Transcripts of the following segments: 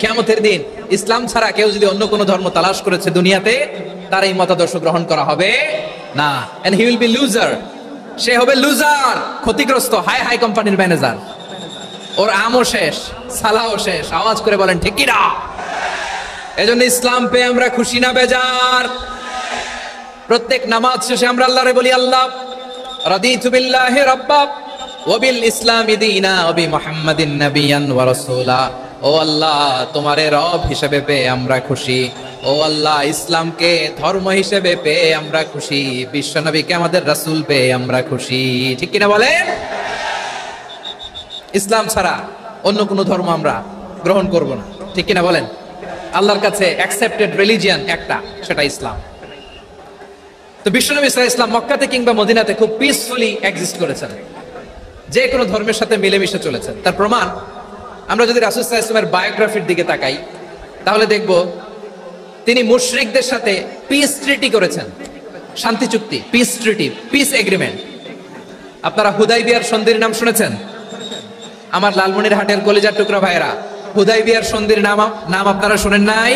কিয়ামতের দিন ইসলাম ছাড়া কেউ যদি অন্য কোনো ধর্ম তালাশ করেছে দুনিয়াতে, তার এই মতাদর্শ গ্রহণ করা হবে না, and he will be loser. সে হবে লুজার, ক্ষতিগ্রস্ত, হাই হাই কোম্পানির ম্যানেজার। ওর আমও শেষ, সালাও শেষ। আওয়াজ করে বলেন ঠিক কি না? এজন্য ইসলাম পেয়ে আমরা খুশি না বেজার? প্রত্যেক নামাজ শেষে আমরা আল্লাহরে বলি, আল্লাহ রাদিতু বিল্লাহি রাব্বা ওয়া বিল ইসলামি দীনা ওয়া বি মুহাম্মাদিন নাবিয়ান ওয়া রাসূলা। ও আল্লাহ, তোমারে রব হিসেবে পেয়ে আমরা খুশি। ও আল্লাহ, ইসলামকে ধর্ম হিসেবে পেয়ে আমরা খুশি। বিশ্ব নবীকে আমাদের রাসূল পেয়ে আমরা খুশি। ঠিক কিনা বলেন? ইসলাম ছাড়া অন্য কোনো ধর্ম আমরা গ্রহণ করব না। ঠিক কিনা বলেন? আল্লাহর কাছে অ্যাকসেপ্টেড রিলিজিয়ান একটা, সেটা ইসলাম। তো বিশ্বনবী সাল্লাল্লাহু আলাইহি ওয়াসাল্লাম মক্কাতে কিংবা মদিনাতে খুব পিসফুলি এক্সিস্ট করেছেন, যে কোনো ধর্মের সাথে মিলেমিশে চলেছেন। তার প্রমাণ আমরা যদি রাসূল সাল্লাল্লাহু আলাইহি ওয়াসাল্লামের বায়োগ্রাফির দিকে তাকাই, তাহলে দেখব তিনি মুশরিকদের সাথে পিস ট্রিটি করেছেন, শান্তি চুক্তি, পিস ট্রিটি, পিস এগ্রিমেন্ট। আপনারা হুদাইবিয়ার সন্ধির নাম শুনেছেন? আমার লালমনিরহাটের কলিজার টুকরা ভাইরা, হুদাইবিয়ার সন্ধির নাম আপনারা শুনেন নাই?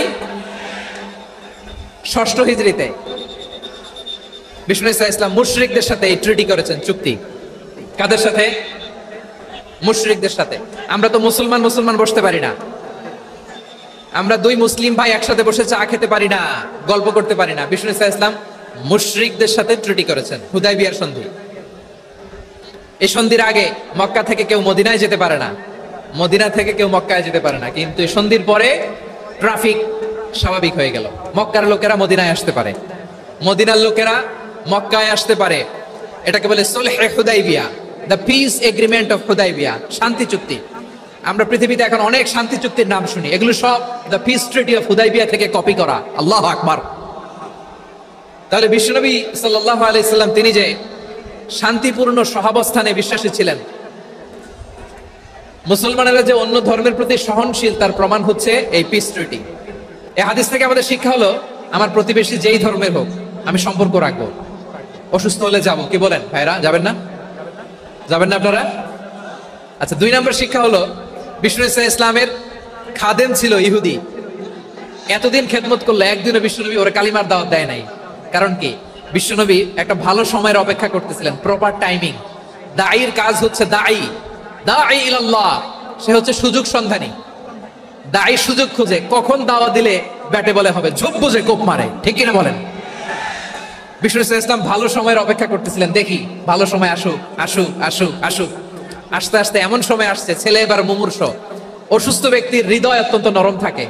6ষ্ঠ হিজরিতে বিষ্ণু ইসা ইসলাম মুশরিকদের সাথে এই ট্রিটি করেছেন, চুক্তি। কাদের সাথে? মুশরিকদের সাথে। আমরা তো মুসলমান বসতে পারি না। আমরা দুই মুসলিম ভাই একসাথে বসে চা খেতে পারি না, গল্প করতে পারি না। বিষ্ণু ইসা ইসলাম মুশরিকদের সাথে ট্রিটি করেছেন, হুদাইবিয়ার সন্ধি। এই সন্ধির আগে মক্কা থেকে কেউ মদিনায় যেতে পারে না, মদিনা থেকে কেউ মক্কায় যেতে পারে না। কিন্তু এই সন্ধির পরে ট্রাফিক স্বাভাবিক হয়ে গেল। মক্কার লোকেরা মদিনায় আসতে পারে, মদিনার লোকেরা মক্কায় আসতে পারে। এটাকে বলে সুলহে Hudaybiyyah, the peace agreement of Hudaybiyyah, শান্তি চুক্তি। আমরা পৃথিবীতে এখন অনেক শান্তি চুক্তির নাম শুনি, এগুলো সব the piece treaty of Hudaibiya থেকে কপি করা। আল্লাহু আকবার। তাহলে বিশ্বনবী সাল্লাল্লাহু আলাইহি সাল্লাম তিনি যে শান্তিপূর্ণ সহাবস্থানে বিশ্বাসী ছিলেন, মুসলমানেরা যে অন্য ধর্মের প্রতি সহনশীল, তার প্রমাণ হচ্ছে এই পিস ট্রিটি। এই হাদিস থেকে আমাদের শিক্ষা হলো, আমার প্রতিবেশী যেই ধর্মের হোক আমি সম্পর্ক রাখবো। অসুস্থ হলে যাবো, কি বলেন ভাইরা? যাবেন না? যাবেন না আপনারা? আচ্ছা, 2 নম্বর শিক্ষা হলো, বিষ্ণু ইসা ইসলামের খাদেম ছিল ইহুদি। এতদিন খেদমত করলো, একদিনও বিশ্বনবী ওরা কালিমার দাওয়াত দেয় নাই। কারণ কি? বিশ্বনবী একটা ভালো সময়ের অপেক্ষা করতেছিলেন, প্রপার টাইমিং। দাঈর কাজ হচ্ছে দাঈ ইলাল্লাহ, সে হচ্ছে সুযোগ সন্ধানী। দাঈ সুযোগ খুঁজে, কখন দাওয়াত দিলে ব্যাটে বলে হবে, ঝোপ বুঝে কোপ মারে। ঠিক কিনা বলেন? বিষ্ণু ইসলাম ভালো সময়ের অপেক্ষা করতেছিলেন, দেখি ভালো সময় আসুক আসুক আসুক আসুক। আস্তে আস্তে এমন সময় আসছে, ছেলে এবার মুমূর্ষ। অসুস্থ ব্যক্তির হৃদয় অত্যন্ত নরম থাকে।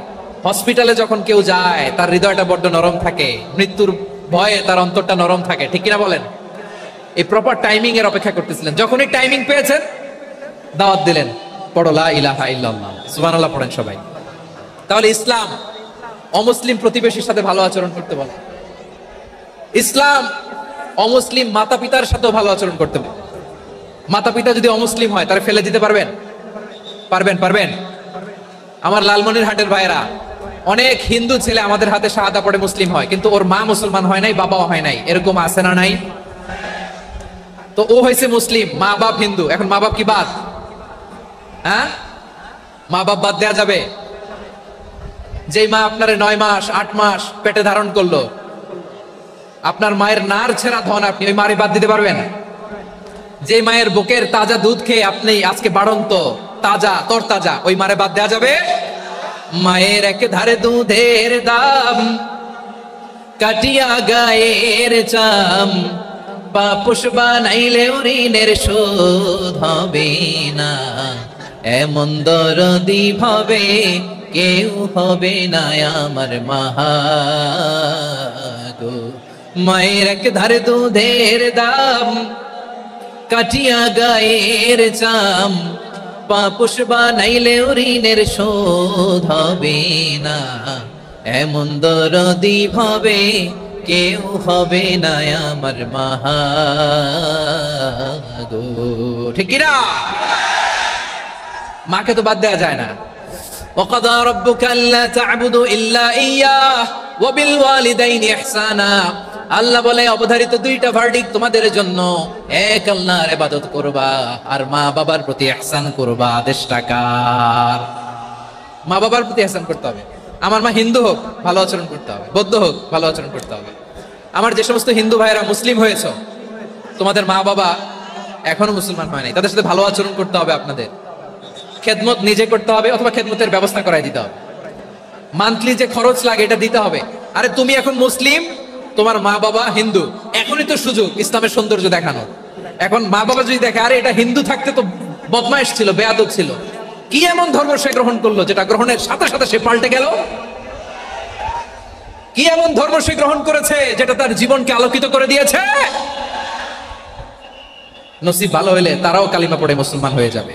হসপিটালে যখন কেউ যায়, তার হৃদয়টা বড্ড নরম থাকে, মৃত্যুর ভয়ে তার অন্তরটা নরম থাকে। ঠিক কিনা বলেন? এই প্রপার টাইমিং এর অপেক্ষা করতেছিলেন। যখনই টাইমিং পেয়েছেন, দাওয়াত দিলেন, পড়ো লা ইলাহা ইল্লাল্লাহ, সুবহানাল্লাহ পড়েন সবাই। তাহলে ইসলাম অমুসলিম প্রতিবেশীর সাথে ভালো আচরণ করতে বলে। ইসলাম অমুসলিম মাতা পিতার সাথেও ভালো আচরণ করতে বলে। মাতা পিতা যদি অমুসলিম হয়, তারা ফেলে দিতে পারবেন? পারবেন? আমার লালমনিরহাটের ভাইরা, অনেক হিন্দু ছেলে আমাদের হাতে শাহাদা পড়ে মুসলিম হয়, কিন্তু ওর মা মুসলমান হয় নাই, বাবাও হয় নাই। এরকম আছে না নাই? তো ও হয়েছে মুসলিম, মা বাপ হিন্দু, এখন মা বাপ কি বাদ? হ্যাঁ, মা বাপ বাদ দেয়া যাবে? যেই মা আপনার 9 মাস 8 মাস পেটে ধারণ করলো, আপনার মায়ের নার ছেঁড়া ধন, আপনি ওই মারে বাদ দিতে পারবেন? যে মায়ের বুকের তাজা দুধ খেয়ে আপনি আজকে বাড়ন্ত তাজা তরতাজা, ওই মারে বাদ দেয়া যাবে? মায়ের এক ধারে দুধের দাম, কাটিয়া গায়ের চাম, পাপুষ বানাইলে ঋণের শোধ হবে না। এমন দরদি ভাবে কেউ হবে না আমার মাহা গো। মায়ের এক ধারে দুধের দাম, কাটিয়া গায়ের চাম, পাপুষ বানাইলে ঋণের শোধ হবে না। এমন দরদি ভাবে কেউ হবে না আমার মাহা গো। ঠিক কিনা? মাকে তো বাদ দেওয়া যায় না। وقضى ربك ألا تعبدوا إلا إياه وبالوالدين إحسانا। আল্লাহ বলে, অবধারিত 2টা ভার্ডিক্ট তোমাদের জন্য, এক আল্লাহর ইবাদত করবা আর মা বাবার প্রতি ইহসান করবা। আদেশটা কার? মা বাবার প্রতি এহসান করতে হবে। আমার মা হিন্দু হোক, ভালো আচরণ করতে হবে, বৌদ্ধ হোক, ভালো আচরণ করতে হবে। আমার যে সমস্ত হিন্দু ভাইয়েরা মুসলিম হয়েছে, তোমাদের মা বাবা এখনো মুসলমান হয় নাই, তাদের সাথে ভালো আচরণ করতে হবে। আপনাদের খেদমত নিজে করতে হবে অথবা খেদমতের ব্যবস্থা করাই দিতে হবে। মান্থলি যে খরচ লাগে এটা দিতে হবে। আরে তুমি এখন মুসলিম, তোমার মা বাবা হিন্দু, এখনই তো সুযোগ ইসলামের সৌন্দর্য দেখানো। এখন মা বাবা যদি দেখে আরে এটা হিন্দু থাকতে তো বদমাইশ ছিল, বেয়াদব ছিল, কি এমন ধর্ম সে গ্রহণ করলো যেটা গ্রহণের সাথে সাথে সে পাল্টে গেল? কি এমন ধর্ম সে গ্রহণ করেছে যেটা তার জীবনকে আলোকিত করে দিয়েছে? নসিব ভালো হইলে তারাও কালিমা পড়ে মুসলমান হয়ে যাবে।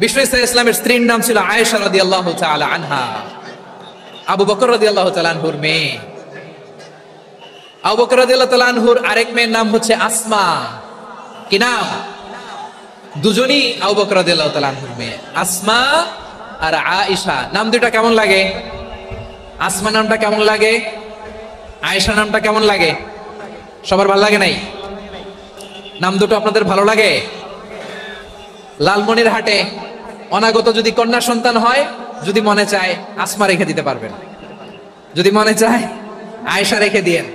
বিশ্ব ইসলামের স্ত্রীর নাম ছিল আয়েশা রাদিয়াল্লাহু তাআলা আনহা, আবু বকর রাদিয়াল্লাহু তাআলা আনহুর মেয়ে। আবু বকর রাদিয়াল্লাহু তাআলা আনহুর আরেক মেয়ের নাম হচ্ছে আসমা। কি নাম? দুজনই আবু বকর রাদিয়াল্লাহু তাআলা আনহুর মেয়ে, আসমা আর আয়েশা। নাম দুটো কেমন লাগে? আসমা নামটা কেমন লাগে? আয়েশা নামটা কেমন লাগে? সবার ভালো লাগে নাই? নাম দুটো আপনাদের ভালো লাগে? লালমনির হাটে অনাগত যদি কন্যা সন্তান হয়, যদি মনে চায় আসমা রেখে দিতে পারবেন, যদি মনে চায় আয়েশা রেখে দিয়েন।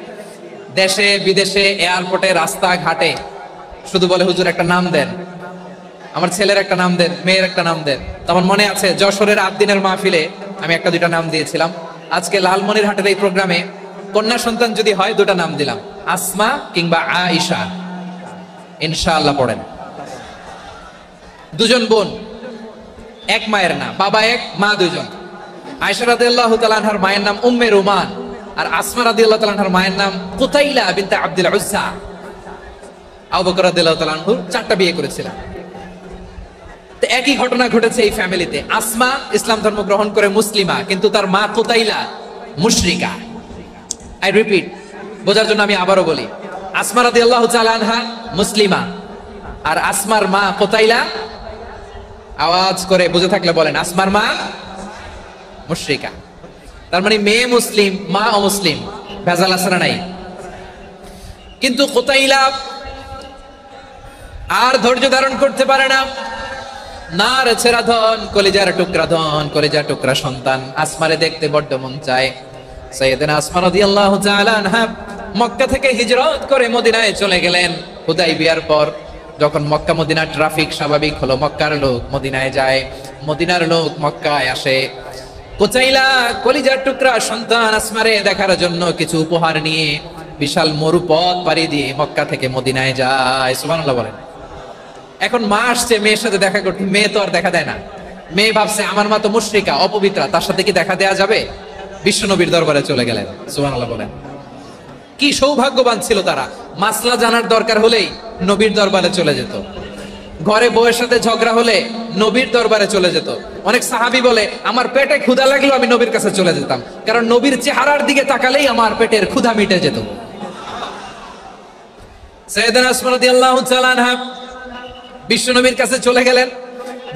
দেশে বিদেশে এয়ারপোর্টে রাস্তাঘাটে শুধু বলে হুজুর একটা নাম দেন, আমার ছেলের একটা নাম দেন, মেয়ের একটা নাম দেন। আমার মনে আছে যশোরের 8 দিনের মাহফিলে আমি একটা দুইটা নাম দিয়েছিলাম। আজকে লালমনির হাটের এই প্রোগ্রামে কন্যা সন্তান যদি হয় দুটা নাম দিলাম, আসমা কিংবা আয়েশা। ইনশাআল্লাহ পড়েন। দুজন বোন, এক মায়ের না, বাবা এক মা দুজন। আয়েশা রাদিয়াল্লাহু তাআলা আনহার মায়ের নাম উম্মে রুমান, আর আসমা রাদিয়াল্লাহু তাআলা আনহার মায়ের নাম কুতাইলা বিনতে আব্দুল উজ্জা। আবু বকর রাদিয়াল্লাহু তাআলা আনহু 4টা বিয়ে করেছিলেন। তো একই ঘটনা ঘটেছে এই ফ্যামিলিতে। আসমা ইসলাম ধর্ম গ্রহণ করে মুসলিমা, কিন্তু তার মা কুতাইলা মুশরিকা। আই রিপিট, বোঝার জন্য আমি আবারও বলি, আসমা রাদিয়াল্লাহু তাআলা আনহা মুসলিমা, আর আসমার মা কুতাইলা, আওয়াজ করে বুঝে থাকলে বলেন, আসমার মা মুশরিকা। তার মানে মেয়ে মুসলিম, মা অমুসলিম। ভেজাল আছে না নাই? কিন্তু কুতাইলা আর ধৈর্য ধারণ করতে পারে না। নার ছেড়া ধন, কলিজার টুকরা ধন, কলিজার টুকরা সন্তান আসমারে দেখতে বড্ড মন চায়। সাইয়েদনা আসমা রাদিয়াল্লাহু তাআলা আনহা মক্কা থেকে হিজরত করে মদিনায় চলে গেলেন। হুদাইবিয়ার পর যখন মক্কা মদিনার ট্রাফিক স্বাভাবিক হলো, মক্কার লোক মদিনায় যায়, মদিনার লোক মক্কায় আসে। কুতাইলা কলিজার টুকরা সন্তান আসমারে দেখার জন্য কিছু উপহার নিয়ে বিশাল মরুপথ পাড়ি দিয়ে মক্কা থেকে মদিনায় যায়। সুবহানাল্লাহ বলেন। এখন মা আসছে মেয়ের সাথে দেখা করতে, মেয়ে তো আর দেখা দেয় না। মেয়ে ভাবছে আমার মা তো মুশরিকা, অপবিত্রা, তার সাথে কি দেখা দেয়া যাবে? বিশ্ব নবীর দরবারে চলে গেলেন। সুবহানাল্লাহ বলেন। কি সৌভাগ্যবান ছিল তারা, মাসলা জানার দরকার হলেই নবীর দরবারে চলে যেত। ঘরে বউয়ের সাথে ঝগড়া হলে নবীর দরবারে চলে যেত। অনেক সাহাবী বলে আমার পেটে ক্ষুধা লাগলো আমি নবীর কাছে চলে যেতাম, কারণ নবীর চেহারার দিকে তাকালেই আমার পেটের ক্ষুধা মিটে যেত। সাইয়েদনা আসমা রাদিয়াল্লাহু তাআলা আনহা বিশ্ব নবীর কাছে চলে গেলেন,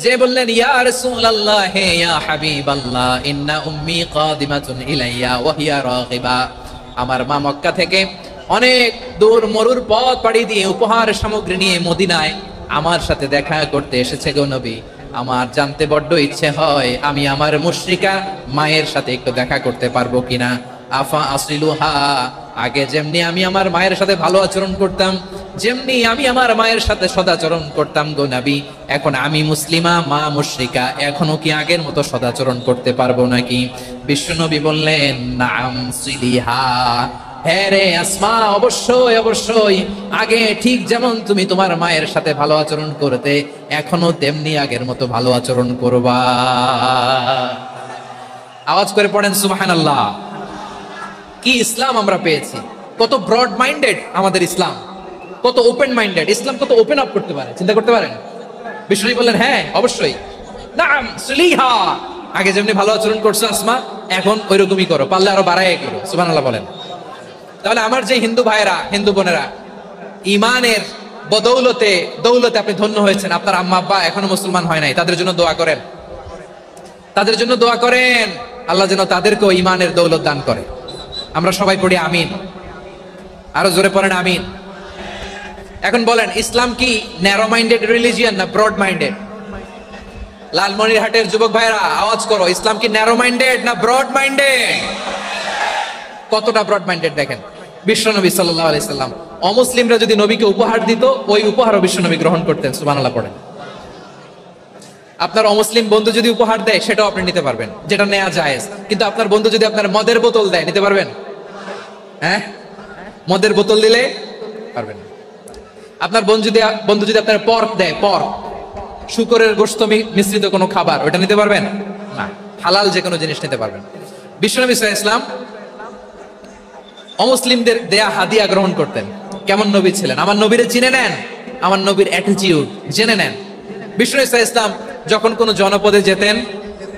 যে বললেন ইয়া রাসূলুল্লাহ, হে ইয়া হাবিবাল্লাহ, ইন্না উম্মি কাদিমাতুন ইলাইয়া ওয়া হিয়া রাগিবা। আমার মা মক্কা থেকে অনেক দূর মরুর পথ পাড়ি দিয়ে উপহার সামগ্রী নিয়ে মদিনায় আমার সাথে দেখা করতে এসেছে গো নবী। আমার জানতে বড্ড ইচ্ছে হয় আমি আমার মুশরিকা মায়ের সাথে একটু দেখা করতে পারবো কিনা। আফা আসিলুহা, আগে যেমনি আমি আমার মায়ের সাথে ভালো আচরণ করতাম, যেমনি আমি আমার মায়ের সাথে সদাচরণ করতাম গো নবী, এখন আমি মুসলিমা, মা মুশরিকা, এখনো কি আগের মতো সদাচরণ করতে পারবো নাকি? বিশ্বনবী বললেন নাম সিলিহা, হ্যাঁ রে আসমা, অবশ্যই অবশ্যই, আগে ঠিক যেমন তুমি তোমার মায়ের সাথে ভালো আচরণ করতে, এখনো তেমনি আগের মতো ভালো আচরণ করবা। আওয়াজ করে পড়েন সুবহানাল্লাহ। কি ইসলাম আমরা পেয়েছি! কত ব্রড মাইন্ডেড আমাদের ইসলাম, কত ওপেন মাইন্ডেড ইসলাম, কত ওপেন আপ করতে পারে, চিন্তা করতে পারেন। বিশ্বনবী বললেন হ্যাঁ অবশ্যই, নাম সিলিহা, আগে যেমনি ভালো আচরণ করছো আসমা, এখন ওইরকমই করো, পারলে আরো বাড়াই করো। সুবহানাল্লাহ বলেন। তাহলে আমার যে হিন্দু ভাইয়েরা, হিন্দু বোনেরা, ইমানের বদৌলতে দৌলতে আপনি ধন্য হয়েছেন, আপনার আম্মা আব্বা এখনো মুসলমান হয় নাই, তাদের জন্য দোয়া করেন, তাদের জন্য দোয়া করেন, আল্লাহ যেন তাদেরকেও ইমানের দৌলত দান করে। আমরা সবাই পড়ি আমিন, আরো জোরে পড়েন আমিন। এখন বলেন, ইসলাম কি ন্যারো মাইন্ডেড রিলিজিয়ান না ব্রড মাইন্ডেড? লালমনিরহাটের যুবক ভাইরা আওয়াজ করো, ইসলাম কি ন্যারো মাইন্ডেড না ব্রড মাইন্ডেড? কতটা ব্রড মাইন্ডেড দেখেন। বিশ্বনবী সাল্লাল্লাহু আলাইহি সাল্লাম অমুসলিমরা যদি নবীকে উপহার দিত, ওই উপহারও বিশ্বনবী গ্রহণ করতেন। সুবহানাল্লাহ পড়েন। আপনার অমুসলিম বন্ধু যদি উপহার দেয়, সেটাও আপনি নিতে পারবেন, যেটা নেওয়া জায়েজ। কিন্তু আপনার বন্ধু যদি আপনার মদের বোতল দেয়, নিতে পারবেন? হ্যাঁ, মদের বোতল দিলে পারবেন না। আপনার বন্ধু যদি আপনার পর্ক দেয়, পর্ক শুকরের গোশত মিশ্রিত কোনো খাবার, ওটা নিতে পারবেন না। হালাল যে কোনো জিনিস নিতে পারবেন। বিশ্বনবী সাল্লাল্লাহু আলাইহি ওয়াসাল্লাম অমুসলিমদের দেয়া হাদিয়া গ্রহণ করতেন। কেমন নবী ছিলেন? আমার নবীরে চিনে নেন, আমার নবীর অ্যাটিটিউড জেনে নেন। বিশ্বনবী সাল্লাল্লাহু আলাইহি ওয়াসাল্লাম যখন কোনো জনপদে যেতেন,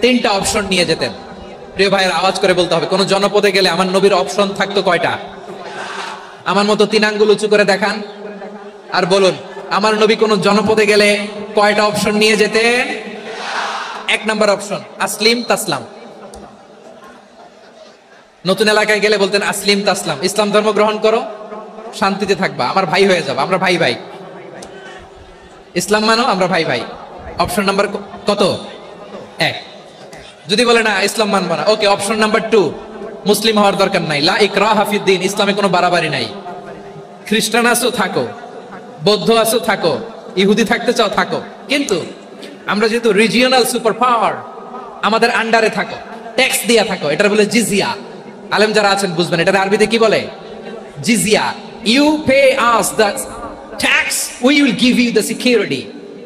3টা অপশন নিয়ে যেতেন। প্রিয় ভাইয়ের আওয়াজ করে বলতে হবে, কোন জনপদে গেলে আমার নবীর অপশন থাকতো কয়টা? আমার মতো 3 আঙ্গুল উঁচু করে দেখান আর বলুন, আমার নবী কোন জনপদে গেলে কয়টা অপশন নিয়ে যেতেন? 1 নাম্বার অপশন আসলিম তাসলাম। নতুন এলাকায় গেলে বলতেন আসলিম তাসলাম, ইসলাম ধর্ম গ্রহণ করো, শান্তিতে থাকবা, আমার ভাই হয়ে যাবো, আমরা ভাই ভাই। ইসলাম মানো, আমরা ভাই ভাই। অপশন নাম্বার কত? 1। যদি বলে না ইসলাম মানবো না, ওকে, অপশন নাম্বার 2, মুসলিম হওয়ার দরকার নাই, লা ইকরাহা ফিদ্দিন, ইসলামে কোনো বাড়াবাড়ি নাই। খ্রিস্টান আছো থাকো, বৌদ্ধ আছো থাকো, ইহুদি থাকতে চাও থাকো, কিন্তু আমরা যেহেতু রিজিওনাল সুপার পাওয়ার, আমাদের আন্ডারে থাকো, ট্যাক্স দিয়া থাকো, এটা বলে জিজিয়া। আলেম যারা আছেন বুঝবেন, এটা আরবিতে কি বলে? জিজিয়া। You pay us the tax, we will give you the security.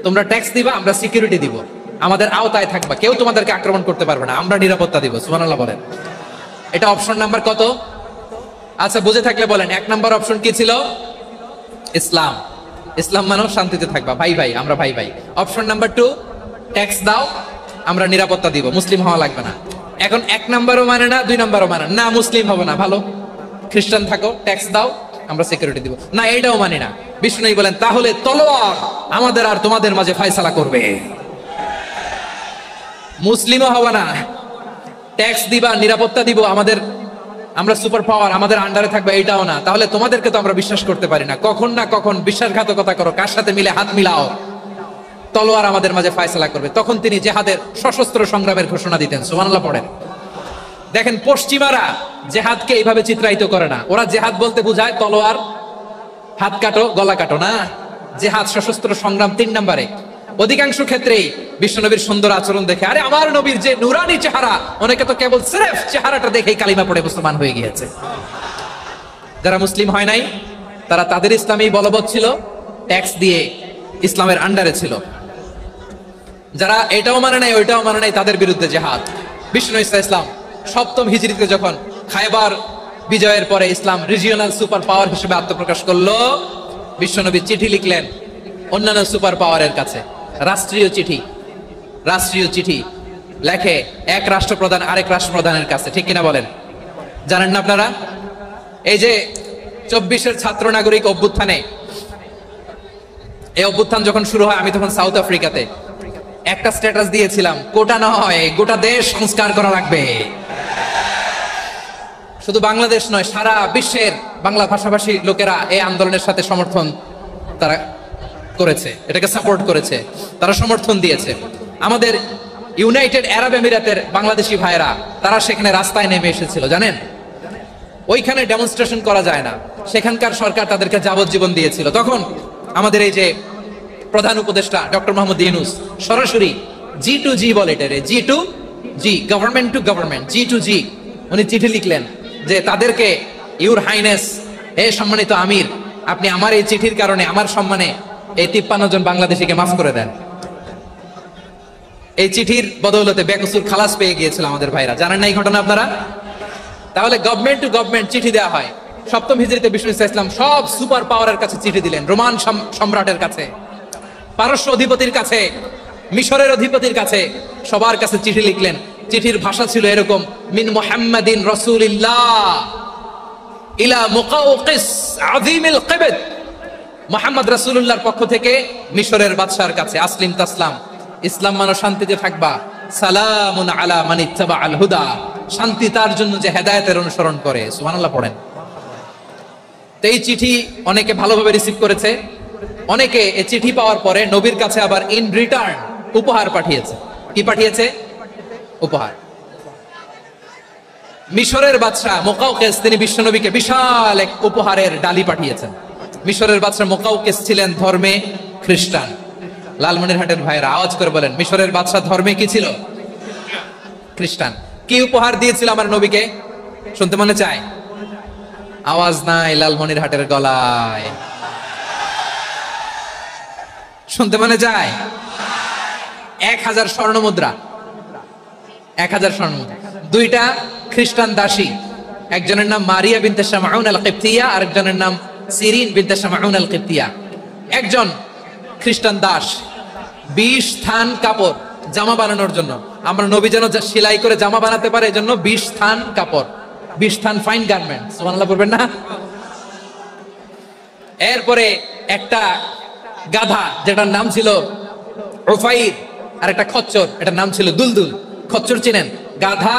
তোমরা ট্যাক্স দিবা, আমরা সিকিউরিটি দিব, আমাদের আওতায় থাকবা, কেউ তোমাদেরকে আক্রমণ করতে পারবে না, আমরা নিরাপত্তা দিব। সুবহানাল্লাহ বলেন। এটা অপশন নাম্বার কত? আচ্ছা, বুঝে থাকলে বলেন, 1 নাম্বার অপশন কি ছিল? ইসলাম। ইসলাম মানো, শান্তিতে থাকবা, ভাই ভাই, আমরা ভাই ভাই। অপশন নাম্বার 2, ট্যাক্স দাও, আমরা নিরাপত্তা দিব, মুসলিম হওয়া লাগবে না। এখন 1 নাম্বারও মানে না, 2 নাম্বারও মানে না, মুসলিম হবো না, ভালো, খ্রিস্টান থাকো, ট্যাক্স দাও, আমরা সিকিউরিটি দিব না, এইটাও মানি না। বিষ্ণু বলেন, তাহলে তলোয়ার আমাদের আর তোমাদের মাঝে ফয়সালা করবে। মুসলিমও হবে না, ট্যাক্স দিবা, নিরাপত্তা দিব, আমরা সুপার পাওয়ার, আমাদের আন্ডারে থাকবে, এইটাও না। তাহলে তোমাদেরকে তো আমরা বিশ্বাস করতে পারি না, কখন না কখন বিশ্বাসঘাতকতা করো, কার সাথে মিলে হাত মিলাও, তলোয়ার আমাদের মাঝে ফয়সালা করবে। তখন তিনি জেহাদের সশস্ত্র সংগ্রামের ঘোষণা দিতেন। সুবহানাল্লাহ পড়েন। দেখেন, পশ্চিমারা জেহাদকে এইভাবে চিত্রায়িত করে না। ওরা জেহাদ বলতে বোঝায় তলোয়ার, হাত কাটো, গলা কাটো না। জেহাদ সশস্ত্র সংগ্রাম 3 নম্বরে। অধিকাংশ ক্ষেত্রেই বিশ্বনবীর সুন্দর আচরণ দেখে, আরে আমার নবীর যে নুরানি চেহারা, অনেকে তো কেবল সিরেফ চেহারাটা দেখেই কালিমা পড়ে মুসলমান হয়ে গিয়েছে। যারা মুসলিম হয় নাই, তারা তাদের ইসলামী বলবৎ ছিল, ট্যাক্স দিয়ে ইসলামের আন্ডারে ছিল। যারা এটাও মানে নাই, ওইটাও মানে নাই, তাদের বিরুদ্ধে জেহাদ। বিষ্ণু ইসলাম 7ম হিজরিতে যখন খায়বার বিজয়ের পরে ইসলাম রিজিওনাল সুপার পাওয়ার হিসেবে আত্মপ্রকাশ করলো, বিশ্বনবী চিঠি লিখলেন অন্যান্য সুপার পাওয়ারের কাছে, রাষ্ট্রীয় চিঠি লেখে এক রাষ্ট্রপ্রধান আরেক রাষ্ট্রপ্রধানের কাছে। ঠিক কিনা বলেন? জানেন না আপনারা? এই যে 24-এর ছাত্র নাগরিক অভ্যুত্থানে, এই অভ্যুত্থান যখন শুরু হয়, আমি তখন সাউথ আফ্রিকাতে, একটা স্ট্যাটাস দিয়েছিলাম, কোটা নয়, গোটা দেশ সংস্কার করা লাগবে। শুধু বাংলাদেশ নয়, সারা বিশ্বের বাংলা ভাষাভাষী লোকেরা এই আন্দোলনের সাথে সমর্থন তারা করেছে, এটাকে সাপোর্ট করেছে, তারা সমর্থন দিয়েছে। আমাদের ইউনাইটেড আরব আমিরাতের বাংলাদেশি ভাইরা, তারা সেখানে রাস্তায় নেমে এসেছিল, জানেন? ওইখানে ডেমনস্ট্রেশন করা যায় না, সেখানকার সরকার তাদেরকে যাবজ্জীবন দিয়েছিল। তখন আমাদের এই যে প্রধান উপদেষ্টা ডক্টর মোহাম্মদ ইউনূস সরাসরি G2G বলে, এটারে G2G, government to government, G2G, উনি চিঠি লিখলেন যে তাদেরকে, ইউর হাইনেস, হে সম্মানিত আমির, আপনি আমার এই চিঠির কারণে আমার সম্মানে এই 53 জন বাংলাদেশিকে মাফ করে দেন। এই চিঠির বদৌলতে বেকসুর খালাস পেয়ে গিয়েছিল আমাদের ভাইরা। জানেন না এই ঘটনা আপনারা? তাহলে গভর্নমেন্ট টু গভর্নমেন্ট চিঠি দেওয়া হয়। 7ম হিজরিতে বিষ্ণু ইসলাম সব সুপার পাওয়ারের কাছে চিঠি দিলেন, রোমান সম্রাটের কাছে, পারস্য অধিপতির কাছে, মিশরের অধিপতির কাছে, সবার কাছে চিঠি লিখলেন। চিঠির ভাষা ছিল এরকম, মিন মুহাম্মাদিন রাসূলিল্লাহ ইলা মুকাওকিস আযীমিল কিবত, মুহাম্মদ রাসূলুল্লাহর পক্ষ থেকে মিশরের বাদশার কাছে, আসলিম তাসলাম, ইসলাম মানো, শান্তিতে থাকবা, সালামুন আলা মান ইত্তাবাআল হুদা, শান্তি তার জন্য যে হেদায়েতের অনুসরণ করে। সুবহানাল্লাহ পড়েন। তো এই চিঠি অনেকে ভালোভাবে রিসিভ করেছে, অনেকে এই চিঠি পাওয়ার পরে নবীর কাছে আবার ইন রিটার্ন উপহার পাঠিয়েছে। কি পাঠিয়েছে? উপহার। মিশরের বাদশা মুকাউকেস তিনি বিশ্বনবীকে বিশাল এক উপহারের ডালি পাঠিয়েছেন। মিশরের বাদশা মুকাউকেস ছিলেন ধর্মে খ্রিস্টান। লালমনিরহাটের ভাইয়েরা আওয়াজ করে বলেন, মিশরের বাদশা ধর্মে কি ছিল? খ্রিস্টান। কি উপহার দিয়েছিল আমার নবীকে? শুনতে মনে চায়? আওয়াজ নাই লালমনিরহাটের গলায়, শুনতে মনে চায়? 1000 স্বর্ণ মুদ্রা, 1000 স্বর্ণ মুদ্রা। দুইটা খ্রিস্টান দাসী, একজনের নাম মারিয়া বিনতে শামাউন আল কিবতিয়া, আরেকজনের নাম সিরিন বিনতে শামাউন আল কিবতিয়া। একজন খ্রিস্টান দাস 20 থান কাপড় জামা বানানোর জন্য, আমরা নবী যেন সেলাই করে জামা বানাতে পারে এজন্য 20 থান কাপড়, 20 থান ফাইন গার্মেন্ট, সুবহানাল্লাহ বলবেন না? এরপরে একটা গাধা যেটার নাম ছিল উফাইর, আর একটা খচ্চর এটার নাম ছিল দুলদুল। খচ্চর চিনেন? গাধা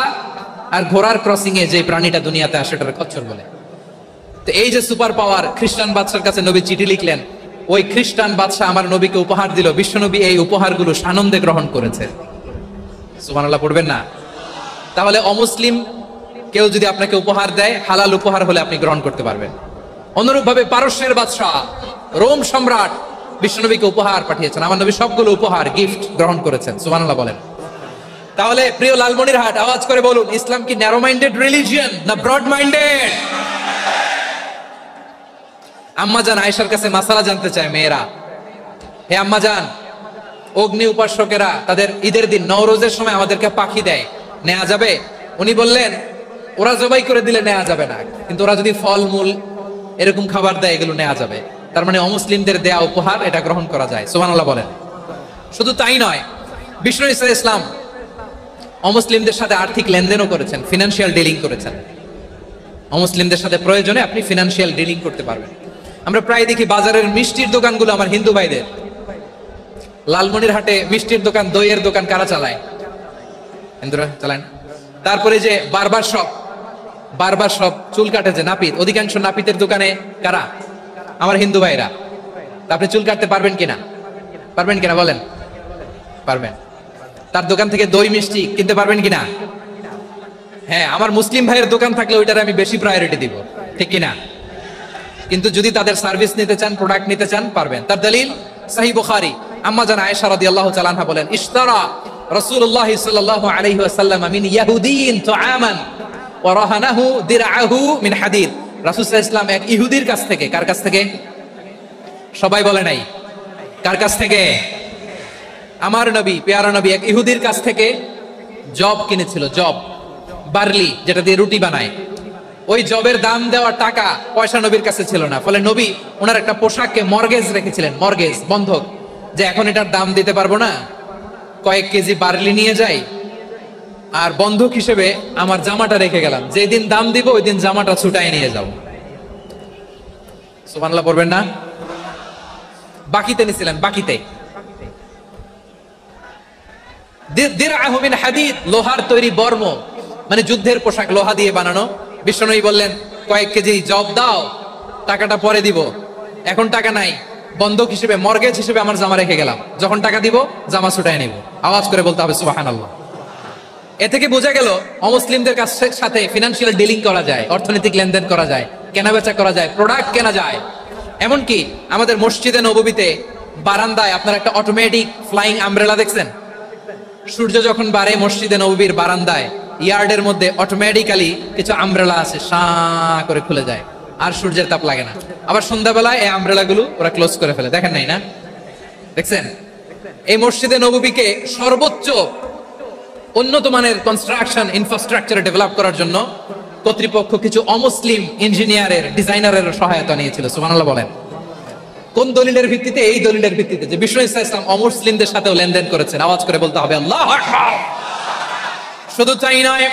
আর ঘোড়ার ক্রসিং এ যে প্রাণীটা দুনিয়াতে আসে সেটার খচ্চর বলে। তো এই যে সুপার পাওয়ার খ্রিস্টান বাদশার কাছে নবী চিঠি লিখলেন, ওই খ্রিস্টান বাদশা আমার নবীকে উপহার দিল। বিশ্বনবী এই উপহারগুলো সানন্দে গ্রহণ করেছে। সুবহানাল্লাহ পড়বেন না? তাহলে অমুসলিম কেউ যদি আপনাকে উপহার দেয়, হালাল উপহার হলে আপনি গ্রহণ করতে পারবেন। অনুরূপ ভাবে পারস্যের বাদশা রোম সম্রাট বিশ্বনবীকে উপহার পাঠিয়েছেন, আমার নবী সবগুলো উপহার গিফট গ্রহণ করেছেন। সুবহানাল্লাহ বলেন। তাহলে প্রিয় লালমনিরহাট আওয়াজ করে বলুন, ইসলাম কি ন্যারো মাইন্ডেড রিলিজিয়ন না ব্রড মাইন্ডেড? আম্মাজান আয়েশার কাছে মাসালা জানতে চায় মেয়েরা, হে আম্মাজান, অগ্নি উপাসকেরা তাদের ঈদের দিন নওরোজের সময় আমাদেরকে পাখি দেয়, নেওয়া যাবে? উনি বললেন, ওরা জবাই করে দিলে নেওয়া যাবে না, কিন্তু ওরা যদি ফলমূল এরকম খাবার দেয় এগুলো নেওয়া যাবে। তার মানে অমুসলিমদের দেয়া উপহার এটা গ্রহণ করা যায়। সুবহানাল্লাহ বলেন। শুধু তাই নয়, বিষ্ণু ইসলাম অমুসলিমদের সাথে আর্থিক লেনদেনও করেছেন, ফিনান্সিয়াল ডিলিং করেছেন। অমুসলিমদের সাথে প্রয়োজনে আপনি ফিনান্সিয়াল ডিলিং করতে পারবেন। আমরা প্রায় দেখি বাজারের মিষ্টির দোকানগুলো আমার হিন্দু ভাইদের। লালমনিরহাটে মিষ্টির দোকান, দইয়ের দোকান কারা চালায়? হিন্দুরা চালায়। তারপরে যে বারবার শপ, চুল কাটে যে নাপিত, অধিকাংশ নাপিতের দোকানে কারা? আমার হিন্দু ভাইরা। আপনি চুল কাটতে পারবেন কিনা? পারবেন কিনা বলেন? পারবেন। তার দোকান থেকে দই মিষ্টি কিনতে পারবেন কিনা? হ্যাঁ, আমার মুসলিম ভাইয়ের দোকান থাকলে ওইটারে আমি বেশি প্রায়োরিটি দিব, ঠিক কিনা? কিন্তু যদি তাদের সার্ভিস নিতে চান, প্রোডাক্ট নিতে চান, পারবেন। তার দলিল সহিহ বুখারী, আম্মা জান আয়েশা রাদিয়াল্লাহু তাআলা আনহা বলেন, ইশতারা রাসূলুল্লাহ সাল্লাল্লাহু আলাইহি ওয়াসাল্লাম মিন ইয়াহুদিয়িন তুআমান ওয়া রাহানাহু দিরআহু মিন হাদিদ। রাসূল সাল্লাল্লাহু আলাইহি ওয়াসাল্লাম এক ইহুদির কাছ থেকে, কার কাছ থেকে? সবাই বলে নাই কার কাছ থেকে? আমার নবী, পেয়ারা নবী এক ইহুদির কাছ থেকে জব কিনেছিল, জব, বার্লি, যেটা দিয়ে রুটি বানায়। ওই জবের দাম দেওয়ার টাকা পয়সা নবীর কাছে ছিল না, ফলে নবী ওনার একটা পোশাককে মর্গেজ রেখেছিলেন, মর্গেজ, বন্ধক, যে এখন এটার দাম দিতে পারবো না, কয়েক কেজি বার্লি নিয়ে যাই আর বন্ধক হিসেবে আমার জামাটা রেখে গেলাম, যেদিন দাম দিব ওই দিন জামাটা ছুটাই নিয়ে যাও। সুবহানাল্লাহ পড়বেন না? বাকিতে নিছিলেন, বাকিতে। দিরআহু মিন হাদিদ, লোহার তৈরি বর্ম, মানে যুদ্ধের পোশাক, লোহা দিয়ে বানানো। বিষ্ণুনবী বললেন, কয়েক কেজি জব দাও, টাকাটা পরে দিব, এখন টাকা নাই, বন্ধক হিসেবে, মর্গেজ হিসেবে আমার জামা রেখে গেলাম, যখন টাকা দিব জামা ছুটাই নিব। আওয়াজ করে বলতে হবে সুবহানাল্লাহ। এ থেকে বোঝা গেল অমুসলিমদের সাথে ফিনান্সিয়াল ডিলিং করা যায়, অর্থনৈতিক লেনদেন করা যায়, কেনাবেচা করা যায়, প্রোডাক্ট কেনা যায়। এমনকি আমাদের মসজিদে নববীতে বারান্দায় আপনার একটা অটোমেটিক ফ্লাইং আমব্রেলা দেখছেন? সূর্য যখন বাড়ে মসজিদে নববীর বারান্দায় ইয়ার্ডের মধ্যে অটোমেটিক্যালি কিছু আমব্রেলা আছে, শাঁ করে খুলে যায়, আর সূর্যের তাপ লাগে না। আবার সন্ধ্যাবেলায় এই আমব্রেলা গুলো ওরা ক্লোজ করে ফেলে, দেখেন নাই না? দেখছেন? এই মসজিদে নববীকে সর্বোচ্চ উন্নত মানের কনস্ট্রাকশন ইনফ্রাস্ট্রাকচারে ডেভেলপ করার জন্য কর্তৃপক্ষ কিছু অমুসলিম ইঞ্জিনিয়ারের, ডিজাইনারের সহায়তা নিয়েছিল। সুবহানাল্লাহ বলেন। কোন দলিলের ভিত্তিতে? এই দলিলের ভিত্তিতে যে বিষ্ণু ইসলাম অমুসলিমদের সাথেও লেনদেন করেছেন। আওয়াজ করে বলতে হবে আল্লাহু আকবার। শুধু তাই নয়,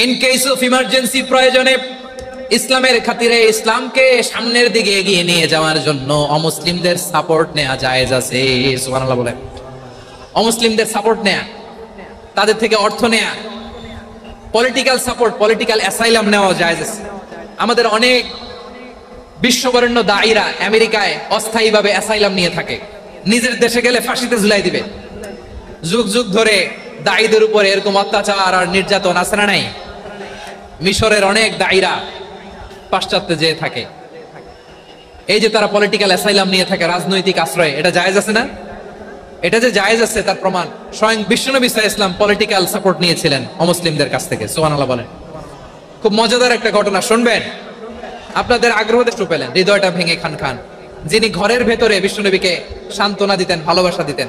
ইন কেস অফ ইমার্জেন্সি, প্রয়োজনে ইসলামের খাতিরে, ইসলামকে সামনের দিকে এগিয়ে নিয়ে যাওয়ার জন্য অমুসলিমদের সাপোর্ট নেওয়া জায়েজ আছে। সুবহানাল্লাহ বলেন। অমুসলিমদের সাপোর্ট নেয়া, তাদের থেকে অর্থ নেয়া, পলিটিক্যাল সাপোর্ট, পলিটিক্যাল অ্যাসাইলাম নেওয়া জায়েজ আছে। আমাদের অনেক বিশ্ববরেণ্য দায়ীরা আমেরিকায় অস্থায়ীভাবে অ্যাসাইলাম নিয়ে থাকে, নিজের দেশে গেলে ফাঁসিতে ঝুলাই দিবে, যুগ যুগ ধরে দায়ীদের উপরে এরকম অত্যাচার আর নির্যাতন আছে না নাই? মিশরের অনেক দায়ীরা পাশ্চাত্যে যেয়ে থাকে, এই যে তারা পলিটিক্যাল অ্যাসাইলাম নিয়ে থাকে, রাজনৈতিক আশ্রয়, এটা জায়েজ আছে না? এটা যে জায়েজ আছে তার প্রমাণ স্বয়ং বিশ্বনবী সাল্লাল্লাহু আলাইহি ওয়াসাল্লাম পলিটিক্যাল সাপোর্ট নিয়েছিলেন অমুসলিমদের কাছ থেকে। সুবহানাল্লাহ বলেন। খুব মজাদার একটা ঘটনা শুনবেন, আপনাদের আগ্রহ দেখতে পেলেন, হৃদয়টা ভেঙে খান খান। যিনি ঘরের ভেতরে বিশ্বনবীকে সান্ত্বনা দিতেন, ভালোবাসা দিতেন,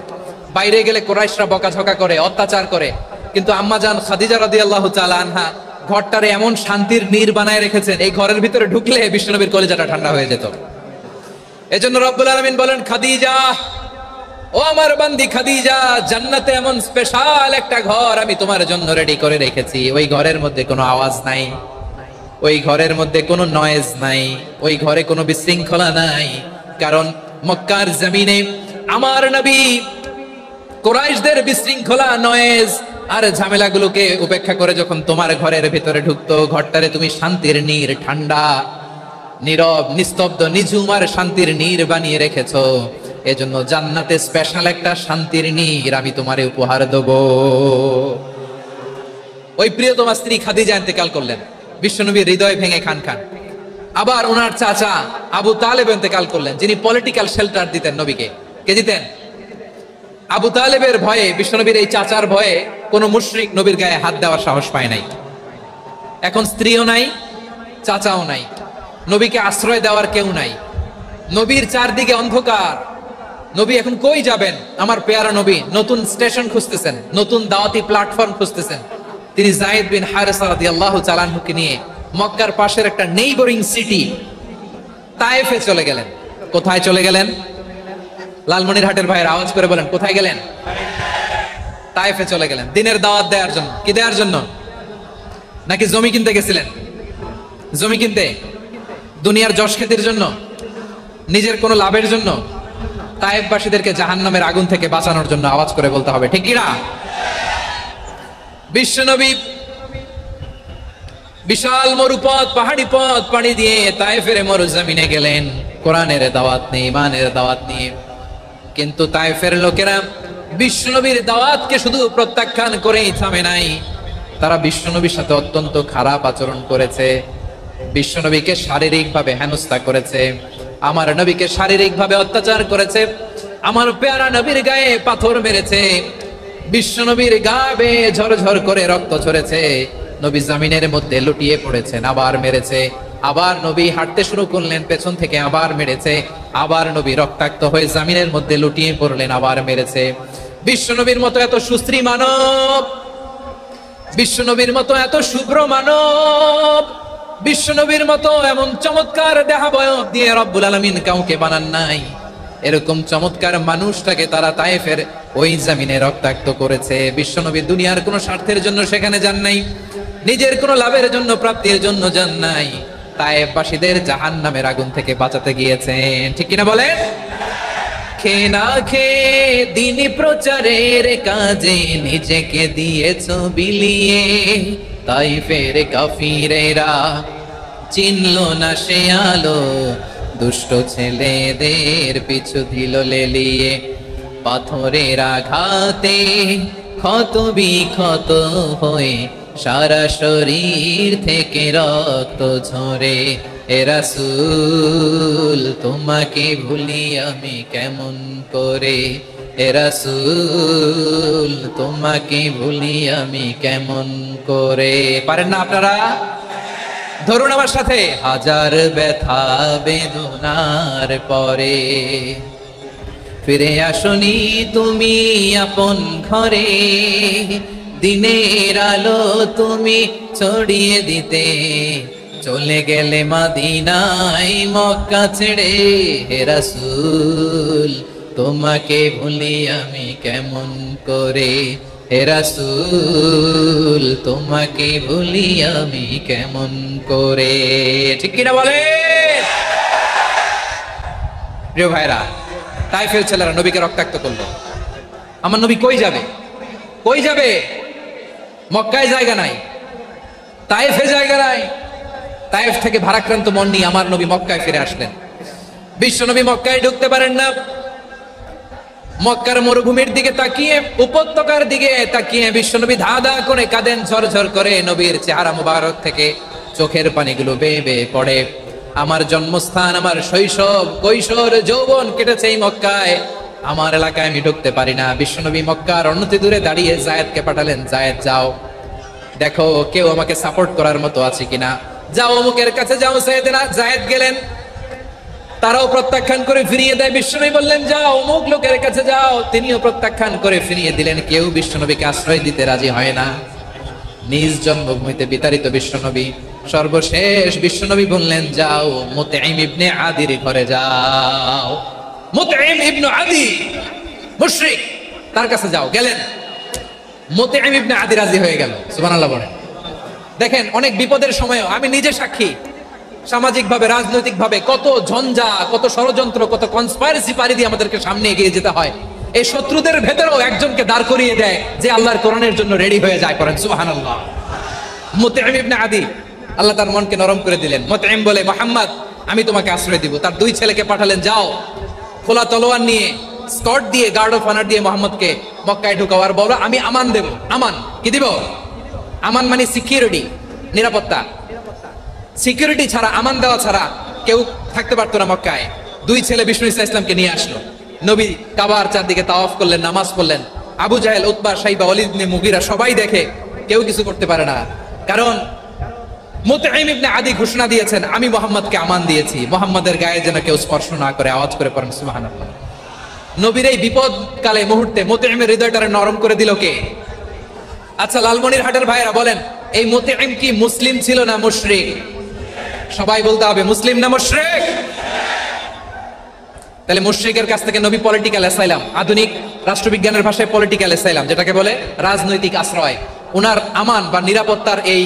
বাইরে গেলে কুরাইশরা বকাঝকা করে, অত্যাচার করে, কিন্তু আম্মা জান খাদিজা রাদিয়াল্লাহু তাআলা আনহা ঘরটারে এমন শান্তির নীড় বানায় রেখেছেন, এই ঘরের ভিতরে ঢুকলে বিশ্বনবীর কলিজাটা ঠান্ডা হয়ে যেত। এজন্য রব্বুল আলামিন বলেন, খাদিজা, ও আমার বান্দি খাদিজা, জান্নাতে এমন স্পেশাল একটা ঘর আমি তোমার জন্য রেডি করে রেখেছি। ওই ঘরের মধ্যে কোনো আওয়াজ নাই, ওই ঘরের মধ্যে কোনো নয়েজ নাই, ওই ঘরে কোনো বিশৃঙ্খলা নাই। কারণ মক্কার জমিনে আমার নবী কুরাইশদের বিশৃঙ্খলা, নয়েজ আর ঝামেলাগুলোকে উপেক্ষা করে যখন তোমার ঘরের ভিতরে ঢুকতো, ঘরটারে তুমি শান্তির নীড়, ঠান্ডা, নীরব, নিস্তব্ধ, নিঝুম আর শান্তির নীড় বানিয়ে রেখেছো। এজন্য জান্নাতে স্পেশাল একটা শান্তির নীড় আমি তোমারে উপহার দেব। ওই প্রিয়তমা স্ত্রী খাদিজা ইন্তেকাল করলেন, বিশ্বনবীর হৃদয় ভেঙে খান খান। আবার ওনার চাচা আবু তালেব ইন্তেকাল করলেন, যিনি পলিটিক্যাল শেল্টার দিতেন নবীকে। কে দিতেন? আবু তালেবের ভয়ে, বিশ্বনবীর এই চাচার ভয়ে কোনো মুশরিক নবীর গায়ে হাত দেওয়ার সাহস পায় নাই। এখন স্ত্রীও নাই, চাচাও নাই, নবীকে আশ্রয় দেওয়ার কেউ নাই, নবীর চারদিকে অন্ধকার। নবী এখন কই যাবেন? আমার পেয়ারা নবী নতুন স্টেশন খুঁজতেছেন, নতুন দাওয়াতি প্ল্যাটফর্ম খুঁজতেছেন। তিনি যায়েদ বিন হারেসা রাদিয়াল্লাহু তাআলা আনহুকে নিয়ে মক্কার পাশের একটা নেইবরিং সিটি তায়েফে চলে গেলেন। কোথায় চলে গেলেন? লালমনিরহাটের ভাইয়ের আওয়াজ করে বলেন, কোথায় গেলেন? তায়েফে চলে গেলেন দিনের দাওয়াত দেওয়ার জন্য। কি দেওয়ার জন্য? নাকি জমি কিনতে গেছিলেন? জমি কিনতে, দুনিয়ার যশ খ্যাতির জন্য, নিজের কোনো লাভের জন্য? তায়েফবাসীদেরকে জাহান্নামের আগুন থেকে বাঁচানোর জন্য। আওয়াজ করে বলতে হবে, ঠিক কি না? বিশ্বনবী বিশাল মরুপথ, পাহাড়ি পথ পাড়ি দিয়ে তায়েফের মরুজমিনে গেলেন কোরআনের দাওয়াত নিয়ে, ইমানের দাওয়াত নিয়ে। কিন্তু তায়েফের লোকেরা বিশ্বনবীর দাওয়াতকে শুধু প্রত্যাখ্যান করেই থামে নাই, তারা বিশ্বনবীর সাথে অত্যন্ত খারাপ আচরণ করেছে। বিশ্বনবীকে শারীরিকভাবে হেনস্থা করেছে, আমার নবীকে শারীরিকভাবে অত্যাচার করেছে, আমার পেয়ারা নবীর গায়ে পাথর মেরেছে, বিশ্বনবীর গা বেয়ে ঝরঝর করে রক্ত ঝরেছে, নবী জমিনের মধ্যে লুটিয়ে পড়েছেন, আবার মেরেছে, আবার নবী হাঁটতে শুরু করলেন, পেছন থেকে আবার মেরেছে, আবার নবী রক্তাক্ত হয়ে জমিনের মধ্যে লুটিয়ে পড়লেন, আবার মেরেছে। বিশ্বনবীর মতো এত সুশ্রী মানব, বিশ্বনবীর মতো এত শুভ্র মানব, বিশ্বনবীর মতো এমন চমৎকার দেহাবয়ব দিয়ে রব্বুল আলামিন কাউকে বানান নাই। এরকম চমৎকার মানুষটাকে তারা তায়েফের ওই জমিনে রক্তাক্ত করেছে। বিশ্বনবী দুনিয়ার কোনো স্বার্থের জন্য সেখানে যান নাই, নিজের কোনো লাভের জন্য, প্রাপ্তির জন্য যান নাই, তায়েফবাসীদের জাহান্নামের আগুন থেকে বাঁচাতে গিয়েছেন। ঠিক কিনা বলেন? খেয়ে না খেয়ে দিনী প্রচারের কাজে নিজেকে দিয়েছ বিলিয়ে, তায়েফের কাফিরেরা চিনল না সে আলো, দুষ্ট ছেলেদের পিছু দিল লেলিয়ে, পাথরের আঘাতে ক্ষত বিক্ষত হয়ে সারা শরীর থেকে রক্ত ঝরে। এ রাসূল তোমাকে ভুলি আমি কেমন করে, এ রাসূল তোমাকে ভুলি আমি কেমন করে। পারেন না আপনারা? ধরুন আমার সাথে, হাজার ব্যথা বেদনার পরে ফিরে আসনি তুমি আপন ঘরে, দিনের আলো তুমি ছড়িয়ে দিতে চলে গেলে মদিনায় মক্কা ছেড়ে। হে রাসূল তোমাকে ভুলি আমি কেমন করে, হে রাসূল তোমাকে ভুলি আমি কেমন করে। ঠিক কিনা বলে? প্রিয় ভাইরা, তায়েফের ছেলেরা নবীকে রক্তাক্ত করলো। আমার নবী কই যাবে? কই যাবে? মক্কায় জায়গা নাই, তায়েফে জায়গা নাই। তায়েফ থেকে ভারাক্রান্ত মন নিয়ে আমার নবী মক্কায় ফিরে আসলেন। বিশ্ব নবী মক্কায় ঢুকতে পারেন না, মক্কার মরুভূমির দিকে তাকিয়ে, উপত্যকার দিকে তাকিয়ে বিশ্বনবী ধাঁধা করে কাঁদেন, ঝরঝর করে নবীর চেহারা মুবারক থেকে চোখের পানিগুলো বেয়ে বেয়ে পড়ে। আমার জন্মস্থান, আমার শৈশব, কৈশোর, যৌবন কেটেছে এই মক্কায়, আমার এলাকায় আমি ঢুকতে পারি না। বিশ্বনবী মক্কার অনতি দূরে দাঁড়িয়ে জায়েদকে পাঠালেন, জায়েদ যাও দেখো কেউ আমাকে সাপোর্ট করার মতো আছে কিনা, যাও অমুকের কাছে যাও। জায়েদ গেলেন, তারাও প্রত্যাখ্যান করে ফিরিয়ে দেয়। বিশ্বনবী বললেন যাও অমুক লোকের কাছে যাও, তিনিও প্রত্যাখ্যান করে ফিরিয়ে দিলেন। কেউ বিশ্বনবীকে আশ্রয় দিতে রাজি হয় না। নিজ জন্মভূমিতে বিতাড়িত বিশ্বনবী, সর্বশেষ বিশ্বনবী বললেন যাও মুতঈম ইবনে আদির ঘরে যাও। মুতঈম ইবনে আদি মুশরিক, তার কাছে যাও। গেলেন, মুতঈম ইবনে আদি রাজি হয়ে গেল। সুবহানাল্লাহ বলেন। দেখেন অনেক বিপদের সময়ও আমি নিজে সাক্ষী, সামাজিকভাবে রাজনৈতিকভাবে কত ঝঞ্ঝা, কত ষড়যন্ত্র, কত কনস্পাইরেসি পাড়ি দিয়ে আমাদেরকে সামনে এগিয়ে যেতে হয়। এই শত্রুদের ভেতরেও একজনকে দাঁড় করিয়ে দেয় যে আল্লাহর কোরআনের জন্য রেডি হয়ে যায়। করেন সুবহানাল্লাহ। মুতঈম ইবনে আদি, আল্লাহ তার মনকে নরম করে দিলেন। মুতঈম বলে মুহাম্মদ আমি তোমাকে আশ্রয় দিব। তার দুই ছেলেকে পাঠালেন, যাও খোলা তলোয়ার নিয়ে, স্কট দিয়ে, গার্ড অফ অনার দিয়ে মোহাম্মদকে মক্কায় ঢুকাও, আর বলো আমি আমান দেব। আমান কি দিব? আমান মানে সিকিউরিটি, নিরাপত্তা। সিকিউরিটি ছাড়া, আমান দেওয়া ছাড়া কেউ থাকতে পারতো না মক্কায়। দুই ছেলে বিষ্ণু ইসা ইসলামকে নিয়ে আসলো। নবী কাবার চারদিকে তাওয়াফ করলেন, নামাজ পড়লেন। আবু জাহেল, উতবা, শাইবা, ওয়ালিদ ইবনে মুগীরা সবাই দেখে, কেউ কিছু করতে পারে না। কারণ মুতঈম ইবনে আদি ঘোষণা দিয়েছেন আমি মুহাম্মদকে আমান দিয়েছি, মুহাম্মদের গায়ে যেন কেউ স্পর্শ না করে। আওয়াজ করে পড়েন সুবহানাল্লাহ। নবীর এই বিপদ কালে মুহূর্তে মুতঈমের হৃদয়টারে নরম করে দিল কে? আচ্ছা লালমনিরহাটের ভাইরা বলেন, এই মুতঈম কি মুসলিম ছিল না মুশরিক? সবাই বলতে হবে মুসলিম না মুশরিক? তাহলে মুশরিকের কাছ থেকে নবী পলিটিক্যাল অ্যাসাইলাম, আধুনিক রাষ্ট্রবিজ্ঞানের ভাষায় পলিটিক্যাল অ্যাসাইলাম, যেটাকে বলে রাজনৈতিক আশ্রয়, উনার আমান বা নিরাপত্তার এই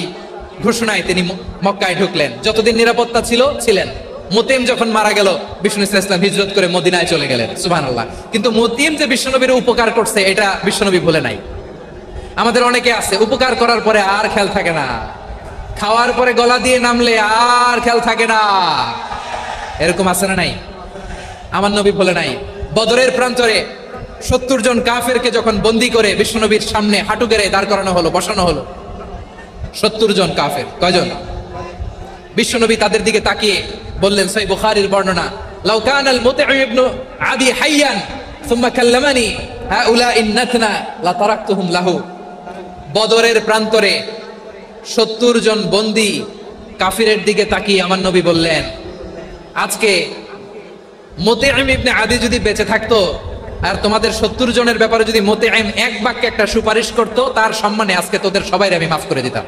ঘোষণায় তিনি মক্কায় ঢুকলেন। যতদিন নিরাপত্তা ছিল ছিলেন। মুতঈম যখন মারা গেল, বিষ্ণু ইসলাম হিজরত করে মদিনায় চলে গেলেন। সুবহানাল্লাহ। কিন্তু মুতঈম যে বিশ্বনবীর উপকার করছে এটা বিশ্বনবী ভুলে নাই। আমাদের অনেকে আছে উপকার করার পরে আর খেয়াল থাকে না, খাওয়ার পরে গলা দিয়ে নামলে আর খেয়াল থাকে না। এরকম আছে না নাই? আমার নবী ভুলে নাই। বদরের প্রান্তরে 70 জন কাফেরকে যখন বন্দী করে বিশ্বনবীর সামনে হাঁটু গেড়ে দাঁড় করানো হলো, বসানো হলো, 70 জন কাফের। কয়জন? বিশ্বনবী তাদের দিকে তাকিয়ে বললেন, সহিহ বুখারীর বর্ণনা, লাউ কানাল মুতঈম ইবনে আদি হাইয়ান সুম্মা কাল্লামানি হাউলাইন নাতনা লা তারাকতুহুম লাহু। বদরের প্রান্তরে 70 জন বন্দী কাফিরের দিকে তাকিয়ে আমার নবী বললেন, আজকে মুতঈম ইবনে আদি যদি বেঁচে থাকতো আর তোমাদের 70 জনের ব্যাপারে যদি মুতঈম এক বাক্যে একটা সুপারিশ করত, তার সম্মানে আজকে তোদের সবাইকে আমি মাফ করে দিতাম।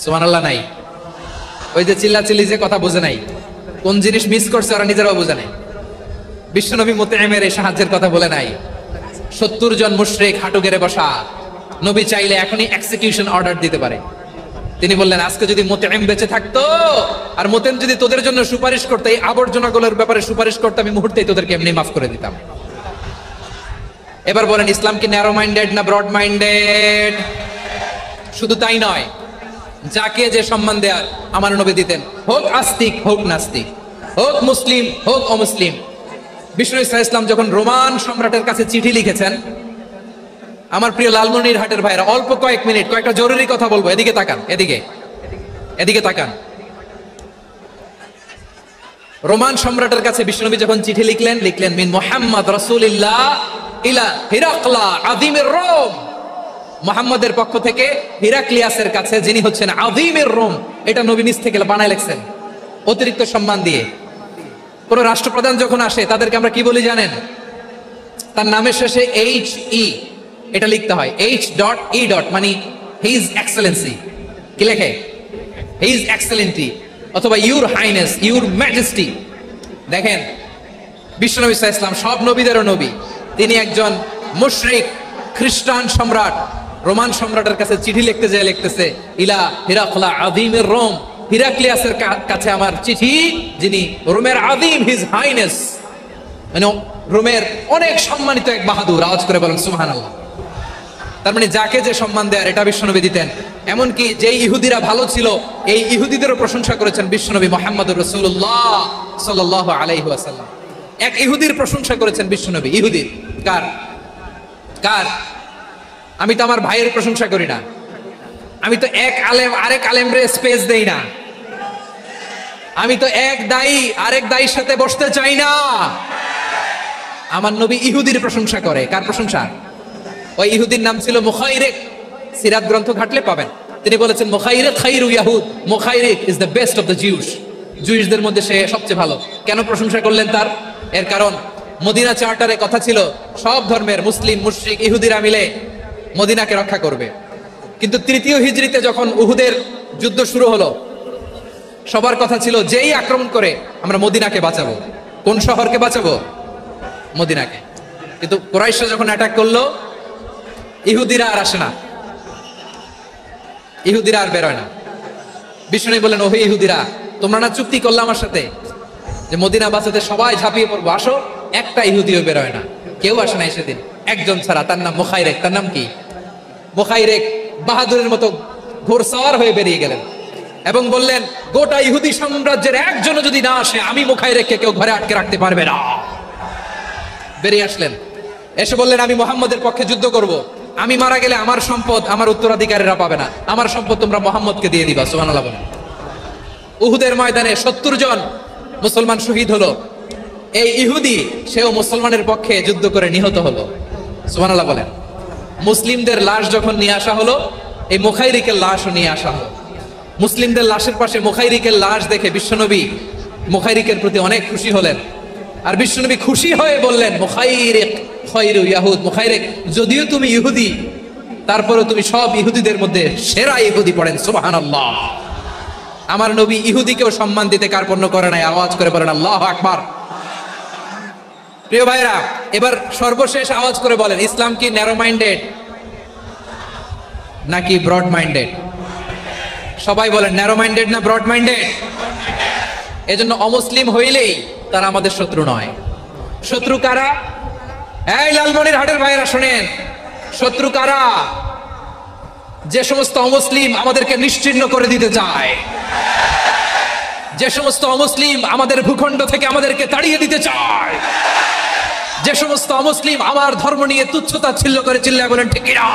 সুবহানাল্লাহ নাই? ওই যে চিল্লাচিল্লি যে কথা বুঝে নাই, কোন জিনিস মিস করছে ওরা নিজেরাও বুঝে নাই। বিশ্বনবী মুতঈমের এই সাহায্যের কথা বলে নাই। 70 জন মুশরিক হাঁটু গেড়ে বসা, নবী চাইলে এখনই এক্সিকিউশন অর্ডার দিতে পারে। তিনি বললেন আজকে যদি মুতঈম বেঁচে থাকতো আর মুতঈম যদি তোদের জন্য সুপারিশ করতো, এই আবর্জনাগুলোর ব্যাপারে সুপারিশ করতো, আমি মুহূর্তেই তোদেরকে এমনি মাফ করে দিতাম। এবার বলেন ইসলাম কি ন্যারো মাইন্ডেড না ব্রড মাইন্ডেড? শুধু তাই নয়, যাকে যে সম্মান দেয়ার আমার নবী দিতেন, হোক আস্তিক হোক নাস্তিক, হোক মুসলিম হোক অমুসলিম। বিষ্ণু ইসলাম যখন রোমান সম্রাটের কাছে চিঠি লিখেছেন, আমার প্রিয় লালমনিরহাটের ভাইরা অল্প কয়েক মিনিট কয়েকটা জরুরি কথা বলবো, এদিকে তাকান, এদিকে তাকান। রোমান সম্রাটের কাছে বিশ্বনবী যখন চিঠি লিখলেন মিন মুহাম্মদ রাসূলুল্লাহ ইলা হিরাকলা আযীমির রোম, মুহাম্মদের পক্ষ থেকে হিরাক্লিয়াসের কাছে, যিনি হচ্ছেন আযীমির রোম। এটা নবী নিজ থেকে বানায় লিখছেন অতিরিক্ত সম্মান দিয়ে। কোন রাষ্ট্রপ্রধান যখন আসে তাদেরকে আমরা কি বলি জানেন? তার নামের শেষে HE এটা লিখতে হয়, H.E. মানে হিজ এক্সেলেন্সি। কি লেখে? হিজ এক্সেলেন্টি অথবা ইউর হাইনেস, ইউর ম্যাজেস্টি। দেখেন বিশ্বনবী সাল্লাল্লাহু আলাইহি ওয়াসাল্লাম সব নবীদেরও নবী, তিনি একজন মুশরিক খ্রিস্টান সম্রাট রোমান সম্রাটের কাছে চিঠি লিখতে যায়, লিখতেছে ইলা হিরাকলা আযীমির রোম, হিরাক্লিয়াসের কাছে আমার চিঠি, যিনি রোমের আযীম, হিজ হাইনেস, মানে রোমের অনেক সম্মানিত এক বাহাদুর। আওয়াজ করে বলেন সুবহানাল্লাহ। তার মানে যাকে যে সম্মান দেয়ার এটা বিশ্বনবী দিতেন। এমনকি যে ইহুদিরা ভালো ছিল, এই ইহুদিদেরও প্রশংসা করেছেন বিশ্বনবী মুহাম্মদুর রাসূলুল্লাহ সাল্লাল্লাহু আলাইহি ওয়াসাল্লাম। এক ইহুদির প্রশংসা করেছেন বিশ্বনবী। ইহুদির কার? কার? আমি তো আমার ভাইয়ের প্রশংসা করি না, আমি তো এক আলেম আরেক আলেমরে স্পেস দেই না, আমি তো এক দায়ী আরেক দায়ীর সাথে বসতে চাই না। আমার নবী ইহুদির প্রশংসা করে। কার প্রশংসা? ওই ইহুদির নাম ছিল মুখাইরিক। সিরাত গ্রন্থ ঘাটলে পাবেন। তিনি বলেছেন মুখাইরিক খাইরু ইয়াহুদ, Mukhayriq is the best of the Jews. জুইশদের মধ্যে সে সবচেয়ে ভালো। কেন প্রশংসা করলেন তার? এর কারণ মদিনা চার্টারে কথা ছিল সব ধর্মের মুসলিম মুশরিক ইহুদিরা মিলে মদিনাকে রক্ষা করবে। কিন্তু তৃতীয় হিজরিতে যখন উহুদের যুদ্ধ শুরু হলো, সবার কথা ছিল যেই আক্রমণ করে আমরা মদিনাকে বাঁচাবো। কোন শহরকে বাঁচাবো? মদিনাকে। কিন্তু কুরাইশরা যখন অ্যাটাক করলো, ইহুদিরা আর আসে না, ইহুদিরা আর বেরোয় না। বিষ্ণু বললেন, ওহে ইহুদিরা, তোমরা না চুক্তি করলে আমার সাথে যে মদিনা বাঁচাতে সবাই ঝাঁপিয়ে পড়বো, আসো। একটা ইহুদিও বেরোয় না, কেউ আসে নাই সেদিন, একজন ছাড়া। তার নাম মুখাইরেক। তার নাম কি? মুখাইরেক বাহাদুরের মতো ঘোড়সওয়ার হয়ে বেরিয়ে গেলেন এবং বললেন, গোটা ইহুদি সাম্রাজ্যের একজনও যদি না আসে, আমি মুখাইরেককে কেউ ঘরে আটকে রাখতে পারবে না। বেরিয়ে আসলেন, এসে বললেন, আমি মুহাম্মদের পক্ষে যুদ্ধ করব। আমি মারা গেলে আমার সম্পদ আমার উত্তরাধিকারীরা পাবে না, আমার সম্পদ তোমরা মুহাম্মদকে দিয়ে দিবা। সুবহানাল্লাহ বলেন। উহুদের ময়দানে 70 জন মুসলমান শহীদ হলো। এই ইহুদি সেও মুসলমানের পক্ষে যুদ্ধ করে নিহত হলো। সুবহানাল্লাহ বলেন। মুসলিমদের লাশ যখন নিয়ে আসা হলো, এই মুখাইরিকের লাশও নিয়ে আসা হলো। মুসলিমদের লাশের পাশে মুখাইরিকের লাশ দেখে বিশ্বনবী মুখাইরিকের প্রতি অনেক খুশি হলেন। আর বিশ্বনবী খুশি হয়ে বললেন, মুখাইরিক খায়রু ইয়াহুদ। মুখাইরিক, যদিও তুমি ইহুদি, তারপরেও তুমি সব ইহুদিদের মধ্যে সেরা ইহুদি। পড়েন সুবহানাল্লাহ। আমার নবী ইহুদিকেও সম্মান দিতে কার্পণ্য করে নাই। আওয়াজ করে বলেন আল্লাহু আকবার। প্রিয় ভাইরা, এবার সর্বশেষ আওয়াজ করে বলেন, ইসলাম কি ন্যারো মাইন্ডেড নাকি ব্রড মাইন্ডেড? সবাই বলেন, ন্যারো মাইন্ডেড না ব্রড মাইন্ডেড? এজন্য অমুসলিম হইলেই তারা আমাদের শত্রু নয়। শত্রু কারা? এই লালমনিরহাটের ভাইরা শোনেন, শত্রু কারা? যে সমস্ত অমুসলিম আমাদেরকে নিশ্চিহ্ন করে দিতে চায়, যে সমস্ত অমুসলিম আমাদের ভূখণ্ড থেকে আমাদেরকে তাড়িয়ে দিতে চায়, যে সমস্ত অমুসলিম আমার ধর্ম নিয়ে তুচ্ছতাচ্ছিল্য করে চিল্লায় বলেন ঠিক কিনা,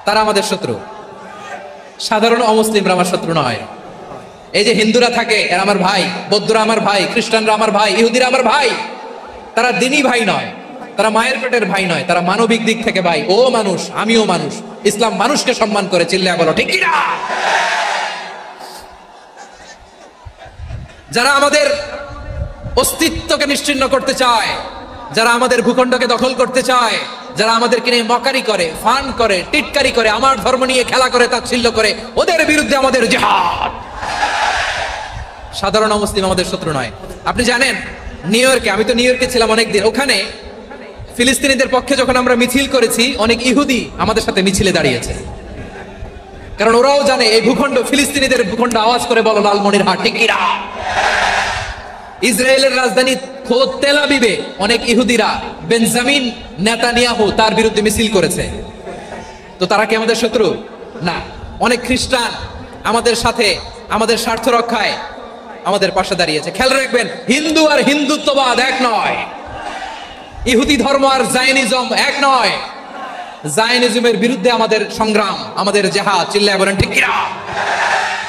তারা আমাদের শত্রু। সাধারণ অমুসলিমরা আমার শত্রু নয়। এই যে হিন্দুরা থাকে, এরা আমার ভাই, বৌদ্ধরা আমার ভাই, খ্রিস্টানরা আমার ভাই, ইহুদিরা আমার ভাই। তারা দিনই ভাই নয়, তারা মায়ের পেটের ভাই নয়, তারা মানবিক দিক থেকে ভাই। ও মানুষ, আমিও মানুষ। ইসলাম মানুষকে সম্মান করে, চিল্লায় বলো ঠিক কিনা। যারা আমাদের অস্তিত্বকে নিশ্চিহ্ন করতে চায়, যারা আমাদের ভূখণ্ডকে দখল করতে চায়, যারা আমাদেরকে নিয়ে মকারি করে, ফান করে, টিটকারি করে, আমার ধর্ম নিয়ে খেলা করে, তাচ্ছিল্য করে, ওদের বিরুদ্ধে আমাদের জিহাদ। সাধারণ মুসলিম আমাদের শত্রু নয়। আপনি জানেন নিউ ইয়র্কে, আমি তো নিউ ইয়র্কে ছিলাম অনেকদিন, ওখানে ফিলিস্তিনিদের পক্ষে যখন আমরা মিছিল করেছি, অনেক ইহুদি আমাদের সাথে মিছিলে দাঁড়িয়েছে। কারণ ওরাও জানে এই ভূখণ্ড ফিলিস্তিনিদের ভূখণ্ড। আওয়াজ করে বলো লালমনিরহাট ঠিক কিনা। ইসরায়েলের রাজধানী খোদ তেল আবিবে অনেক ইহুদিরা বেঞ্জামিন নেতানিয়াহু তার বিরুদ্ধে মিছিল করেছে। তো তারা কি আমাদের শত্রু? না। অনেক খ্রিস্টান আমাদের সাথে আমাদের স্বার্থ রক্ষায় আমাদের পাশে দাঁড়িয়েছে। খেয়াল রাখবেন, হিন্দু আর হিন্দুত্ববাদ এক নয়, ইহুদি ধর্ম আর জায়নিজম এক নয়। জায়নিজমের বিরুদ্ধে আমাদের সংগ্রাম, আমাদের জিহাদ, চিল্লায় বলেন ঠিক কিনা।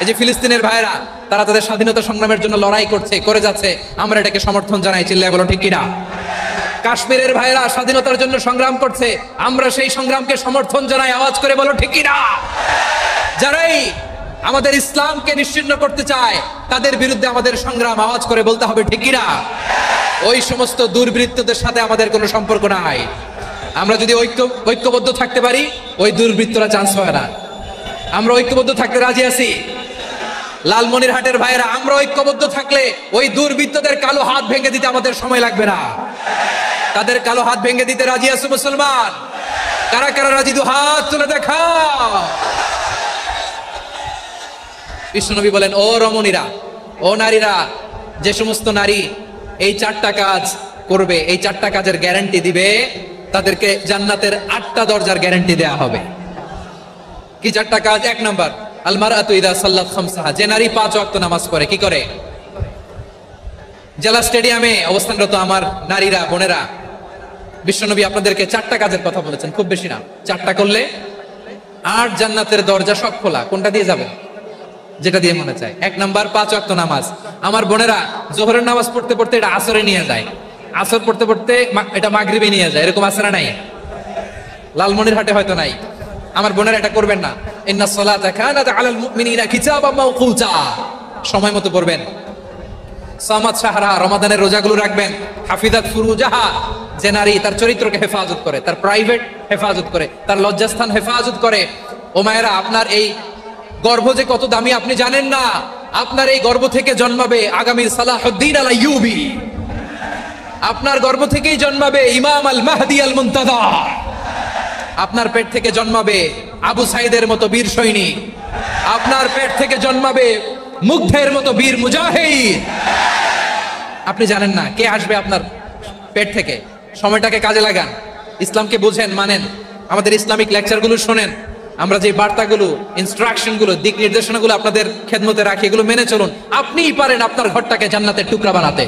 এই যে ফিলিস্তিনের ভাইরা, তারা তাদের স্বাধীনতা সংগ্রামের জন্য লড়াই করছে, করে যাচ্ছে, আমরা এটাকে সমর্থন জানাই, চিল্লায় বলো ঠিক কিনা। কাশ্মীরের ভাইরা স্বাধীনতার জন্য সংগ্রাম করছে, আমরা সেই সংগ্রামকে সমর্থন জানাই, আওয়াজ করে বলো ঠিক কিনা। যারাই আমাদের ইসলামকে নিশ্চিহ্ন করতে চায়, তাদের বিরুদ্ধে আমাদের সংগ্রাম, আওয়াজ করে বলতে হবে ঠিক কিনা। ওই সমস্ত দুর্বৃত্তদের সাথে আমাদের কোনো সম্পর্ক নাই। আমরা যদি ঐক্যবদ্ধ থাকতে পারি, ওই দুর্বৃত্তরা চান্স পায় না। আমরা ঐক্যবদ্ধ থাকতে রাজি আছি। লালমনিরহাটের ভাইয়েরা, আমরা ঐক্যবদ্ধ থাকলে ওই দুর্বৃত্তদের কালো হাত ভেঙে দিতে আমাদের সময় লাগবে না। তাদের কালো হাত ভেঙে দিতে রাজি আছে মুসলমান? কারা কারা রাজি? দু হাত তুলে দেখা। বিশ্বনবী বলেন, ও রমণীরা, ও নারীরা, যে সমস্ত নারী এই 4টা কাজ করবে, এই 4টা কাজের গ্যারান্টি দিবে, তাদেরকে জান্নাতের 8টা দরজার গ্যারান্টি দেয়া হবে। কি 4টা কাজ? 1 নাম্বার, আল মারআতু ইযা সাল্লাত খামসাহা, যে নারী 5 ওয়াক্ত নামাজ পড়ে। কি করে? জেলা স্টেডিয়ামে অবস্থানরত আমার নারীরা, বোনেরা, বিশ্বনবী আপনাদেরকে 4টা কাজের কথা বলেছেন, খুব বেশি না। 4টা করলে 8 জান্নাতের দরজা সব খোলা। কোনটা দিয়ে যাবেন? যেটা দিয়ে মনে চায়। 1 নাম্বার 5 ওয়াক্ত নামাজ। আমার বোনেরা জোহরের নামাজ পড়তে পড়তে এটা আসরে নিয়ে যায়, আসর পড়তে পড়তে এটা মাগরিবে নিয়ে যায়। এরকম আছে না নাই? লালমনিরহাটে হয়তো নাই। আমার বোনেরা এটা করবেন না। ইন্নাস সালাতা কানাত আলাল মুমিনিনা কিতাবাম মাওকুতা। সময় মতো পড়বেন। সামাত শাহরা, রমাদানের রোজাগুলো রাখবেন। হাফিজাত ফুরুজাহা, যে নারী তার চরিত্রকে হেফাজত করে, তার প্রাইভেট হেফাজত করে, তার লজ্জাস্থান হেফাজত করে। ও মায়েরা, আপনার এই গর্ভ যে কত দামি আপনি জানেন না। আপনার এই গর্ভ থেকে জন্মাবে আগামীর সালাহুদ্দিন আল আইয়ুবী। আপনার গর্ভ থেকেই জন্মাবে ইমাম আল মাহদি আল মুনতাদা। আপনার পেট থেকে জন্মাবে আবু সাইদের মতো বীর সৈনিক। আপনার পেট থেকে জন্মাবে মুগ্ধের মতো বীর মুজাহিদ। আপনি জানেন না কে আসবে আপনার পেট থেকে। সময়টাকে কাজে লাগান, ইসলামকে বুঝেন, মানেন, আমাদের ইসলামিক লেকচারগুলো শোনেন। আমরা যে বার্তাগুলো, ইনস্ট্রাকশনগুলো, দিক নির্দেশনাগুলো আপনাদের খেদমতে রাখি, এগুলো মেনে চলুন। আপনিই পারেন আপনার ঘরটাকে জান্নাতের টুকরা বানাতে।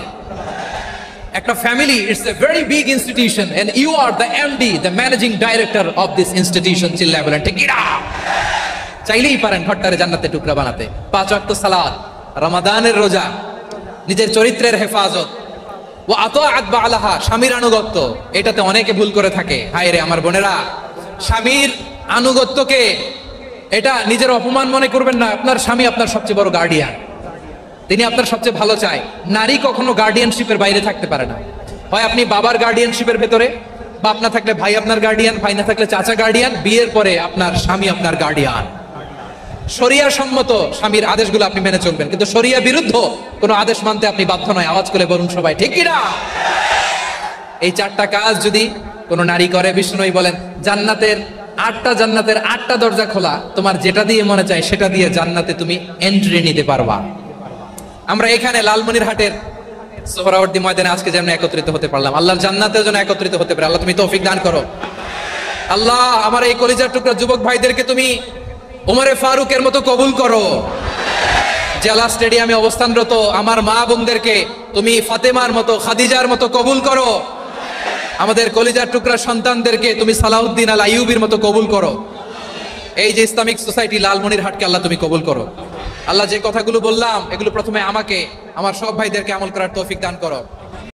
একটা family, it's a very big institution and you are the MD, the managing director of this institution. চিল্লায় বলেন ঠিক কিনা? চাইলেই পারেন ঘরটারে জান্নাতের টুকরা বানাতে। 5 ওয়াক্ত সালাত, রমাদানের রোজা, নিজের চরিত্রের হেফাজত, ও আতাআত বালাহা, স্বামীর আনুগত্য। এটাতে অনেকে ভুল করে থাকে। হায় রে আমার বোনেরা, স্বামীর আনুগত্যকে এটা নিজের অপমান মনে করবেন না। আপনার স্বামী আপনার সবচেয়ে বড় গার্ডিয়ান, তিনি আপনার সবচেয়ে ভালো চায়। নারী কখনো গার্ডিয়ানশিপের বাইরে থাকতে পারে না। হয় আপনি বাবার গার্ডিয়ানশিপের ভেতরে, বাপ না থাকলে ভাই আপনার গার্ডিয়ান, ভাই না থাকলে চাচা গার্ডিয়ান, বিয়ের পরে আপনার স্বামী আপনার গার্ডিয়ান। শরিয়া সম্মত স্বামীর আদেশগুলো আপনি মেনে চলবেন, কিন্তু শরিয়া বিরুদ্ধ কোনো আদেশ মানতে আপনি বাধ্য নয়। আওয়াজ করে বলুন সবাই ঠিক কিনা? এই 4টা কাজ যদি কোনো নারী করে, বিষ্ণু বলেন জান্নাতের 8টা দরজা খোলা। তোমার যেটা দিয়ে মনে চায় সেটা দিয়ে জান্নাতে তুমি এন্ট্রি নিতে পারবা। আমরা এখানে লালমনিরহাটের সোহরাওয়ার্দী ময়দানে আজকে যেমন একত্রিত হতে পারলাম, আল্লাহর জান্নাতের জন্য একত্রিত হতে পারে। আল্লাহ তুমি তৌফিক দান করো। আল্লাহ আমার এই কলিজার টুকরা যুবক ভাইদেরকে তুমি ওমরে ফারুকের মতো কবুল করো। জেলা স্টেডিয়ামে অবস্থানরত আমার মা বোনদেরকে তুমি ফাতেমার মতো, খাদিজার মতো কবুল করো। আমাদের কলিজার টুকরা সন্তানদেরকে তুমি সালাউদ্দিন আল আইয়ুবীর মতো কবুল করো। এই যে ইসলামিক সোসাইটি লালমনিরহাটকে আল্লাহ তুমি কবুল করো। আল্লাহ যে কথাগুলো বললাম এগুলো প্রথমে আমাকে, আমার সব ভাইদেরকে আমল করার তৌফিক দান করো।